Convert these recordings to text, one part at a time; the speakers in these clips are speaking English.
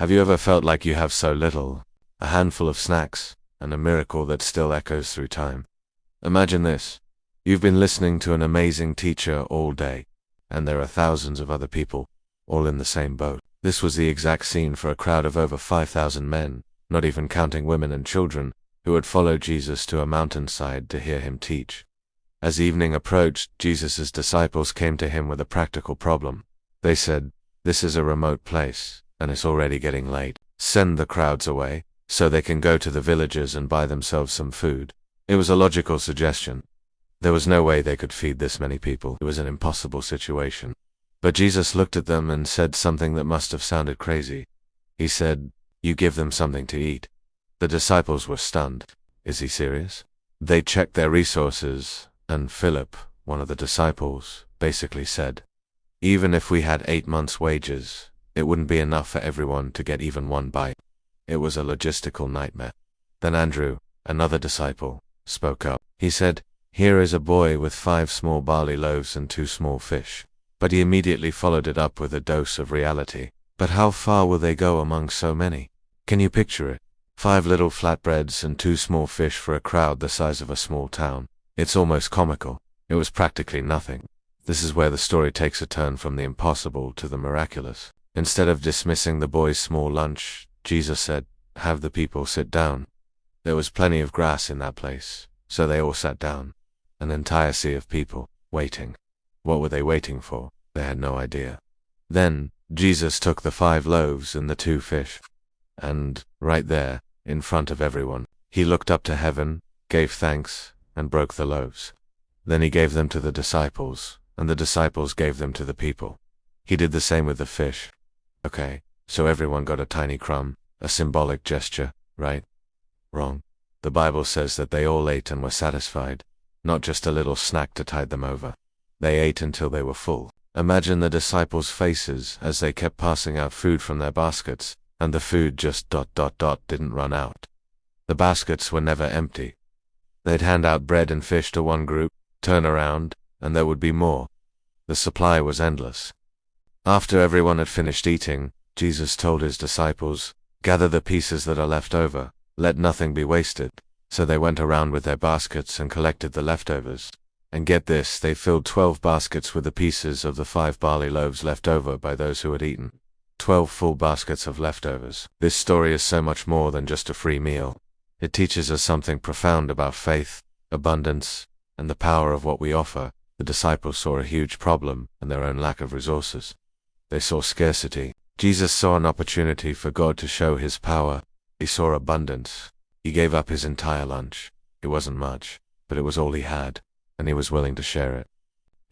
Have you ever felt like you have so little, a handful of snacks, and a miracle that still echoes through time? Imagine this. You've been listening to an amazing teacher all day, and there are thousands of other people, all in the same boat. This was the exact scene for a crowd of over 5,000 men, not even counting women and children, who had followed Jesus to a mountainside to hear him teach. As evening approached, Jesus' disciples came to him with a practical problem. They said, "This is a remote place, and it's already getting late. Send the crowds away, so they can go to the villages and buy themselves some food." It was a logical suggestion. There was no way they could feed this many people. It was an impossible situation. But Jesus looked at them and said something that must have sounded crazy. He said, "You give them something to eat." The disciples were stunned. Is he serious? They checked their resources, and Philip, one of the disciples, basically said, "Even if we had 8 months' wages, it wouldn't be enough for everyone to get even one bite." It was a logistical nightmare. Then Andrew, another disciple, spoke up. He said, "Here is a boy with 5 small barley loaves and 2 small fish." But he immediately followed it up with a dose of reality. But how far will they go among so many? Can you picture it? 5 little flatbreads and 2 small fish for a crowd the size of a small town. It's almost comical. It was practically nothing. This is where the story takes a turn from the impossible to the miraculous. Instead of dismissing the boy's small lunch, Jesus said, "Have the people sit down." There was plenty of grass in that place, so they all sat down. An entire sea of people, waiting. What were they waiting for? They had no idea. Then, Jesus took the 5 loaves and the 2 fish. And, right there, in front of everyone, he looked up to heaven, gave thanks, and broke the loaves. Then he gave them to the disciples, and the disciples gave them to the people. He did the same with the fish. Okay, so everyone got a tiny crumb, a symbolic gesture, right? Wrong. The Bible says that they all ate and were satisfied, not just a little snack to tide them over. They ate until they were full. Imagine the disciples' faces as they kept passing out food from their baskets, and the food just didn't run out. The baskets were never empty. They'd hand out bread and fish to one group, turn around, and there would be more. The supply was endless. After everyone had finished eating, Jesus told his disciples, "Gather the pieces that are left over, let nothing be wasted." So they went around with their baskets and collected the leftovers. And get this, they filled 12 baskets with the pieces of the 5 barley loaves left over by those who had eaten. 12 full baskets of leftovers. This story is so much more than just a free meal. It teaches us something profound about faith, abundance, and the power of what we offer. The disciples saw a huge problem and their own lack of resources. They saw scarcity. Jesus saw an opportunity for God to show his power. He saw abundance. He gave up his entire lunch. It wasn't much, but it was all he had, and he was willing to share it.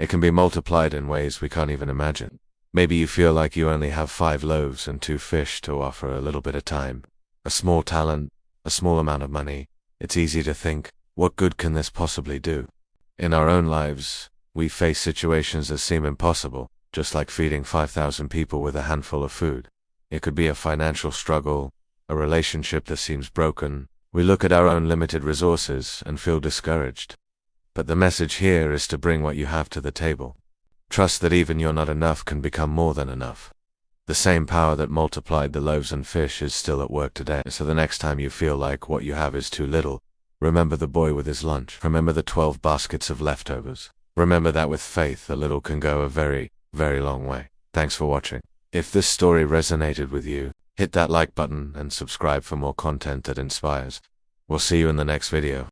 It can be multiplied in ways we can't even imagine. Maybe you feel like you only have 5 loaves and 2 fish to offer a little bit of time, a small talent, a small amount of money. It's easy to think, what good can this possibly do? In our own lives, we face situations that seem impossible, just like feeding 5,000 people with a handful of food. It could be a financial struggle, a relationship that seems broken. We look at our own limited resources and feel discouraged. But the message here is to bring what you have to the table. Trust that even your not enough can become more than enough. The same power that multiplied the loaves and fish is still at work today. So the next time you feel like what you have is too little, remember the boy with his lunch. Remember the 12 baskets of leftovers. Remember that with faith, a little can go a very, very long way. Thanks for watching. If this story resonated with you, hit that like button and subscribe for more content that inspires. We'll see you in the next video.